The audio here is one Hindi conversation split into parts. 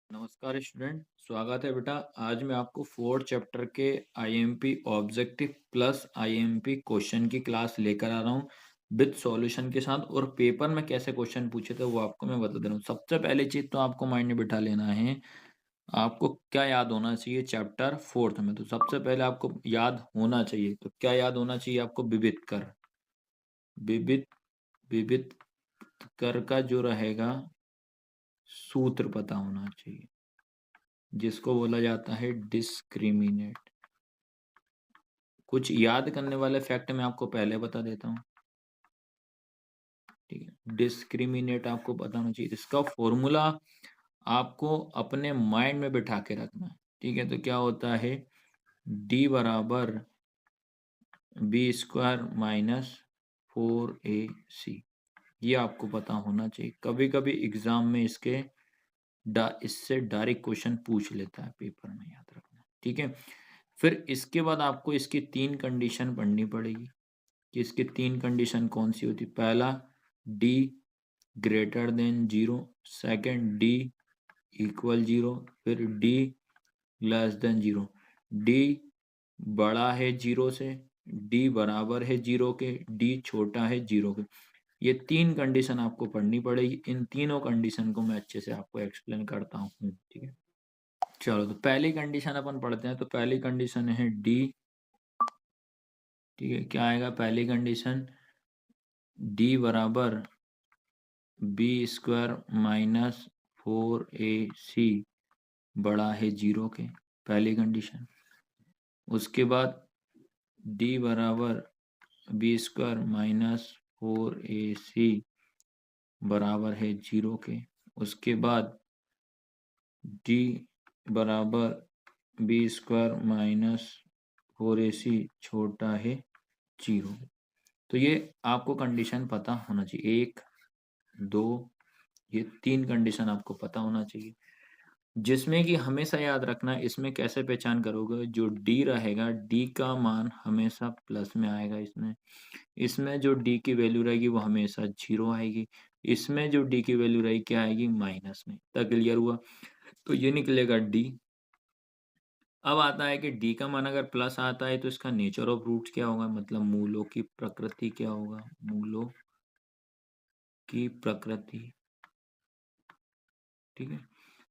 नमस्कार स्टूडेंट, स्वागत है बेटा। आज मैं आपको फोर्थ चैप्टर के IMP objective plus IMP question की क्लास लेकर आ रहा हूँ विद सॉल्यूशन के साथ। और पेपर में कैसे क्वेश्चन पूछे थे वो आपको मैं बता दे रहा हूँ। सबसे पहली चीज तो आपको माइंड में बिठा लेना है, आपको क्या याद होना चाहिए चैप्टर फोर्थ में। तो सबसे पहले आपको याद होना चाहिए, तो क्या याद होना चाहिए आपको? विविध विविध विविध कर का जो रहेगा सूत्र पता होना चाहिए, जिसको बोला जाता है डिस्क्रिमिनेट। कुछ याद करने वाले फैक्ट मैं आपको पहले बता देता हूँ। ठीक है, डिस्क्रिमिनेट आपको पता होना चाहिए। इसका फॉर्मूला आपको अपने माइंड में बिठा के रखना है। ठीक है, तो क्या होता है? डी बराबर बी स्क्वायर माइनस 4ac। ये आपको पता होना चाहिए। कभी कभी एग्जाम में इससे डायरेक्ट क्वेश्चन पूछ लेता है पेपर में, याद रखना। ठीक है, फिर इसके बाद आपको इसकी तीन कंडीशन पढ़नी पड़ेगी कि इसकी तीन कंडीशन कौन सी होती। पहला, D greater than zero. Second, D equal zero. फिर D less than zero. D बड़ा है जीरो से, डी बराबर है जीरो के, डी छोटा है जीरो के। ये तीन कंडीशन आपको पढ़नी पड़ेगी। इन तीनों कंडीशन को मैं अच्छे से आपको एक्सप्लेन करता हूँ। ठीक है, चलो तो पहली कंडीशन अपन पढ़ते हैं। तो पहली कंडीशन है डी। ठीक है, क्या आएगा पहली कंडीशन? डी बराबर बी स्क्वायर माइनस 4ac बड़ा है जीरो के, पहली कंडीशन। उसके बाद डी बराबर बी स्क्वायर माइनस 4ac बराबर है जीरो के। उसके बाद डी बराबर बी स्क्वायर माइनस 4ac छोटा है जीरो। तो ये आपको कंडीशन पता होना चाहिए। एक, दो, ये तीन कंडीशन आपको पता होना चाहिए, जिसमें कि हमेशा याद रखना है। इसमें कैसे पहचान करोगे? जो डी रहेगा, डी का मान हमेशा प्लस में आएगा। इसमें इसमें जो डी की वैल्यू रहेगी वो हमेशा जीरो आएगी। इसमें जो डी की वैल्यू रहेगी क्या आएगी? माइनस में। तक क्लियर हुआ? तो ये निकलेगा डी। अब आता है कि डी का मान अगर प्लस आता है तो इसका नेचर ऑफ रूट्स क्या होगा, मतलब मूलों की प्रकृति क्या होगा? मूलों की प्रकृति। ठीक है,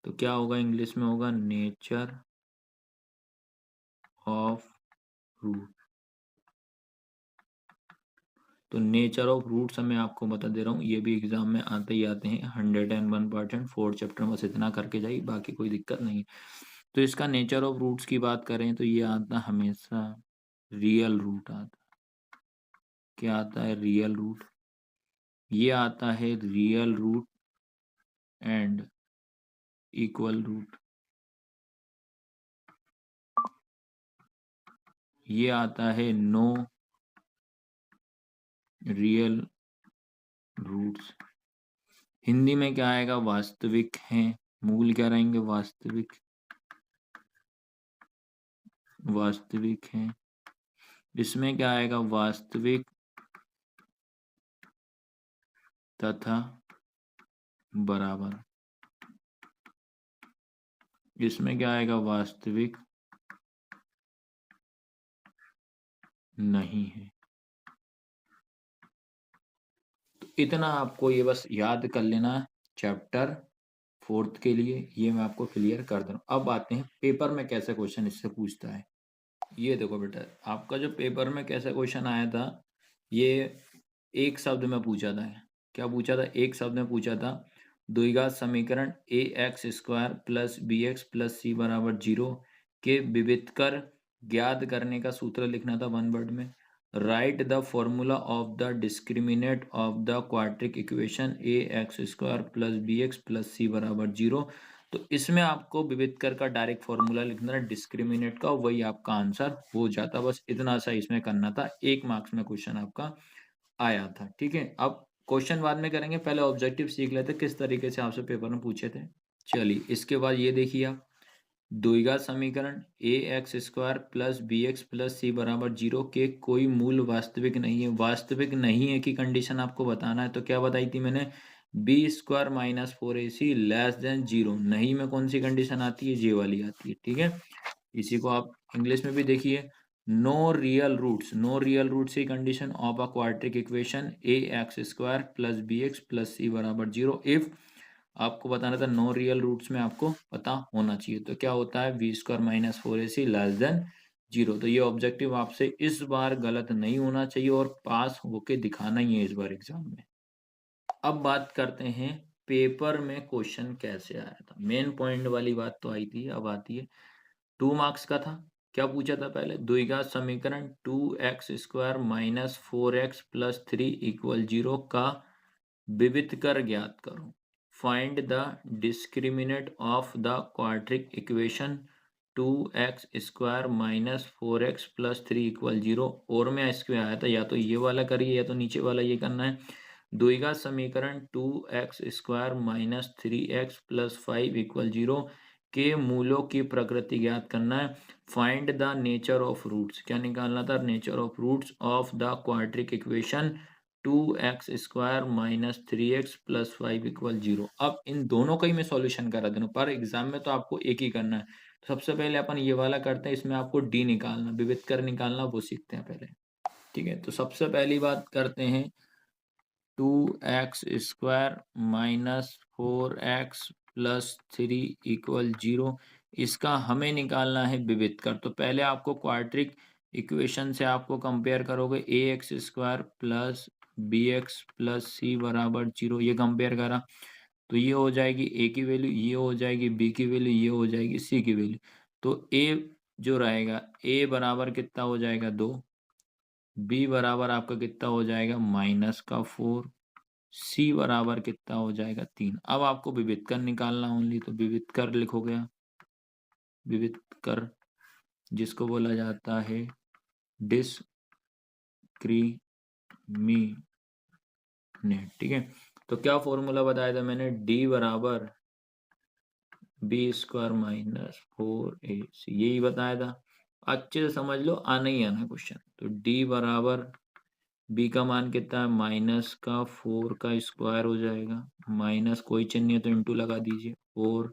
तो क्या होगा? इंग्लिश में होगा नेचर ऑफ रूट। तो नेचर ऑफ रूट्स मैं आपको बता दे रहा हूँ, ये भी एग्जाम में आते ही आते हैं 101%। फोर्थ चैप्टर में बस इतना करके जाइए, बाकी कोई दिक्कत नहीं है। तो इसका नेचर ऑफ रूट्स की बात करें तो ये आता हमेशा रियल रूट आता। क्या आता है? Real root. ये आता है real root and equal root. ये आता है नो रियल रूट्स। हिंदी में क्या आएगा? वास्तविक हैं। मूल क्या रहेंगे? वास्तविक। वास्तविक हैं। इसमें क्या आएगा? वास्तविक तथा बराबर। इसमें क्या आएगा? वास्तविक नहीं है। तो इतना आपको ये बस याद कर लेना है चैप्टर फोर्थ के लिए। ये मैं आपको क्लियर कर दे रहा हूँ। अब आते हैं पेपर में कैसे क्वेश्चन इससे पूछता है। ये देखो बेटा, आपका जो पेपर में कैसा क्वेश्चन आया था, ये एक शब्द में पूछा था। क्या पूछा था? एक शब्द में पूछा था। द्विघात समीकरण A X square plus B X plus C बराबर जीरो के विविध कर ज्ञात करने का सूत्र लिखना था वन वर्ड में। Write the formula of the discriminate of the quadric equation A X square plus B X plus C बराबर जीरो। तो इसमें आपको विविध कर का डायरेक्ट फॉर्मूला लिखना है डिस्क्रिमिनेट का, वही आपका आंसर हो जाता। बस इतना सा इसमें करना था। एक मार्क्स में क्वेश्चन आपका आया था। ठीक है, अब क्वेश्चन बाद में करेंगे, पहले ऑब्जेक्टिव सीख लेते किस तरीके से आपसे पेपर में पूछे थे। चलिए, इसके बाद ये देखिए आप, द्विघात समीकरण A X square plus B X plus C बराबर जीरो के कोई मूल वास्तविक नहीं है। वास्तविक नहीं है की कंडीशन आपको बताना है। तो क्या बताई थी मैंने? B square minus 4ac less than 0, नहीं में कौन सी कंडीशन आती है, ये वाली आती है, ठीक है। इसी को आप इंग्लिश में भी देखिए, no real roots, no real roots की condition of a quadratic equation A X square plus B X plus C बराबर 0 इफ, आपको बताना था नो रियल रूट्स में आपको पता होना चाहिए, तो क्या होता है B square minus 4ac less than 0। तो ये ऑब्जेक्टिव आपसे इस बार गलत नहीं होना चाहिए और पास होके दिखाना ही है इस बार एग्जाम में। अब बात करते हैं पेपर में क्वेश्चन कैसे आया था, मेन पॉइंट वाली बात तो आई थी, अब आती है 2 मार्क्स का था। क्या पूछा था पहले, द्विघात समीकरण 2x square minus 4x plus 3 equal 0 का विविध कर ज्ञात करो, find the discriminant of the quadric equation 2x square minus 4x plus 3 equal 0। और में इसमें आया था या तो ये वाला करिए या तो नीचे वाला ये करना है। द्विघात समीकरण 2x square minus 3x plus 5 equal 0 के मूलों की प्रकृति ज्ञात करना है, find the nature of roots, क्या निकालना था, nature of roots of the quadric equation 2x square minus 3x plus 5 equal 0। अब इन दोनों का ही मैं सॉल्यूशन करा दूं, पर एग्जाम में तो आपको एक ही करना है। तो सबसे पहले अपन ये वाला करते हैं, इसमें आपको डी निकालना, विविध कर निकालना, वो सीखते हैं पहले, ठीक है। तो सबसे पहली बात करते हैं 2x square minus 4x plus 3 equal 0, इसका हमें निकालना है विविध कर। तो पहले आपको क्वाड्रिक इक्वेशन से आपको कंपेयर करोगे, A X square plus B X plus C बराबर 0, ये कंपेयर करा तो ये हो जाएगी ए की वैल्यू, ये हो जाएगी बी की वैल्यू, ये हो जाएगी सी की वैल्यू। तो ए जो रहेगा, ए बराबर कितना हो जाएगा 2, बी बराबर आपका कितना हो जाएगा माइनस का 4, सी बराबर कितना हो जाएगा 3। अब आपको विविध कर निकालना ओनली, तो विविध कर लिखोगे आप, विविध कर जिसको बोला जाता है डिस्क्रिमिनेट, ठीक है। तो क्या फॉर्मूला बताया था मैंने, डी बराबर बी स्क्वायर माइनस 4ac, यही बताया था। अच्छे से समझ लो, आना ही आना क्वेश्चन। तो डी बराबर बी का मान कितना है, माइनस का 4 का स्क्वायर हो जाएगा, माइनस कोई चिन्ह नहीं है तो इंटू लगा दीजिए, 4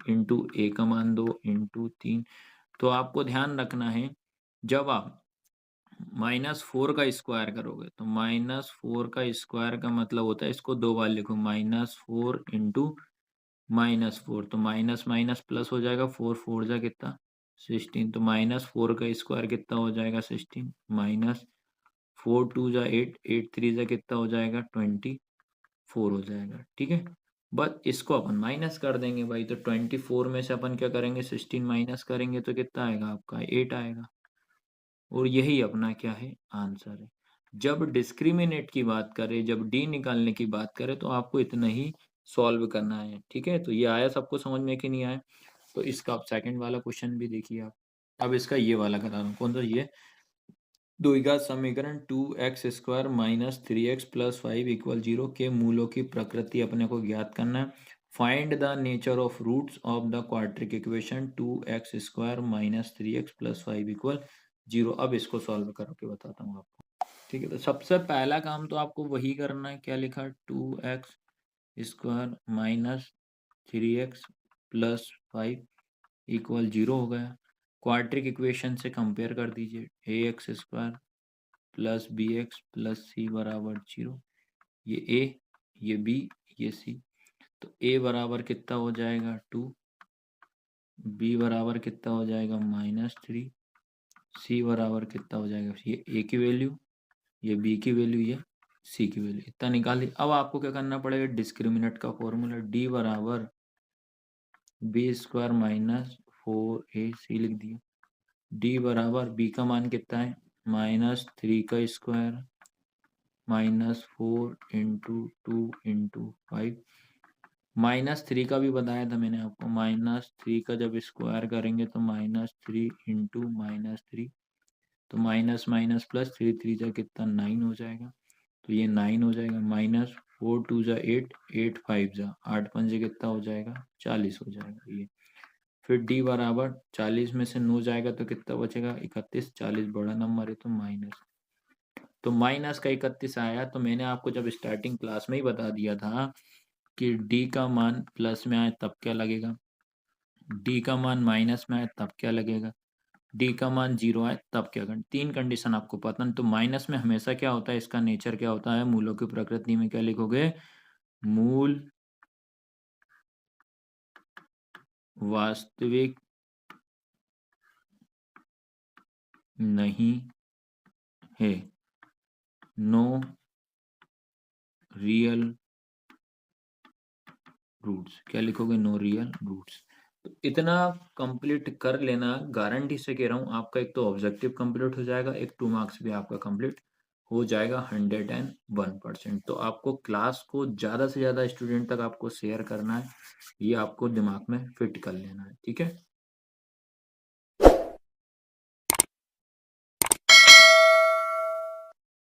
इंटू ए का मान 2 इंटू 3। तो आपको ध्यान रखना है, जब आप -4 का स्क्वायर करोगे तो -4 का स्क्वायर का मतलब होता है, इसको दो बार लिखो, -4 इंटू -4, तो माइनस माइनस प्लस हो जाएगा, 4 4 जा कितना 16, तो -4 का स्क्वायर कितना हो जाएगा 16, माइनस 4 2 जा 8, 8 3 जा कितना हो जाएगा 24 हो जाएगा, ठीक है। बस इसको अपन माइनस कर देंगे भाई, तो 24 में से अपन क्या करेंगे 16 माइनस करेंगे तो कितना आएगा आपका 8 आएगा, और यही अपना क्या है आंसर है। जब डिस्क्रिमिनेट की बात करें, जब डी निकालने की बात करें तो आपको इतना ही सॉल्व करना है, ठीक है। तो ये आया सबको समझ में कि नहीं आया, तो इसका आप सेकंड वाला क्वेश्चन भी देखिए आप। अब इसका ये वाला करा रहा हूँ, कौन सा, ये द्विघात समीकरण 2x square minus 3x plus 5 equal 0 के मूलों की प्रकृति अपने को ज्ञात करना है, find the nature of roots of the quadric equation 2x square minus 3x plus 5 equal 0। अब इसको सॉल्व करके बताता हूँ आपको, ठीक है। तो सबसे पहला काम तो आपको वही करना है, क्या लिखा 2x square minus 3x plus 5 equal 0 हो गया। क्वाड्रिक इक्वेशन से कंपेयर कर दीजिए, A X square plus B X plus C बराबर 0, ये ए, ये बी, ये सी। तो ए बराबर कितना हो जाएगा 2, बी बराबर कितना हो जाएगा -3, सी बराबर कितना हो जाएगा, ये ए की वैल्यू, ये बी की वैल्यू, ये सी की वैल्यू, इतना निकाल ली। अब आपको क्या करना पड़ेगा, डिस्क्रिमिनेंट का फॉर्मूला, डी बराबर बी स्क्वायर माइनस 4ac लिख दिया, डी बराबर बी का मान कितना है -3 का स्क्वायर माइनस 4 इंटू 2 इंटू 5, -3 का भी बताया था मैंने आपको, -3 का जब स्क्वायर करेंगे तो -3 इंटू -3, तो माइनस माइनस प्लस 3 3 जा कितना 9 हो जाएगा, तो ये 9 हो जाएगा, -4 2 जा 8, 8 5 जा 8 5 जा कितना हो जाएगा 40 हो जाएगा ये। फिर डी बराबर 40 में से 9 जाएगा तो कितना बचेगा 31, 40 बड़ा नंबर है तो माइनस, तो माइनस का 31 आया, तो मैंने आपको जब स्टार्टिंग क्लास में ही बता दिया था कि डी का मान प्लस में आए तब क्या लगेगा, डी का मान माइनस में आए तब क्या लगेगा, डी का मान 0 आए तब क्या करें। 3 कंडीशन आपको पता है। तो माइनस में हमेशा क्या होता है, इसका नेचर क्या होता है, मूलों की प्रकृति में क्या लिखोगे, मूल वास्तविक नहीं है, नो रियल रूट्स। क्या लिखोगे, नो रियल रूट्स। तो इतना कंप्लीट कर लेना, गारंटी से कह रहा हूँ आपका एक तो ऑब्जेक्टिव कंप्लीट हो जाएगा, एक 2 मार्क्स भी आपका कंप्लीट हो जाएगा 101%। तो आपको क्लास को ज़्यादा से ज़्यादा स्टूडेंट तक आपको शेयर करना है, ये आपको दिमाग में फिट कर लेना है, ठीक है।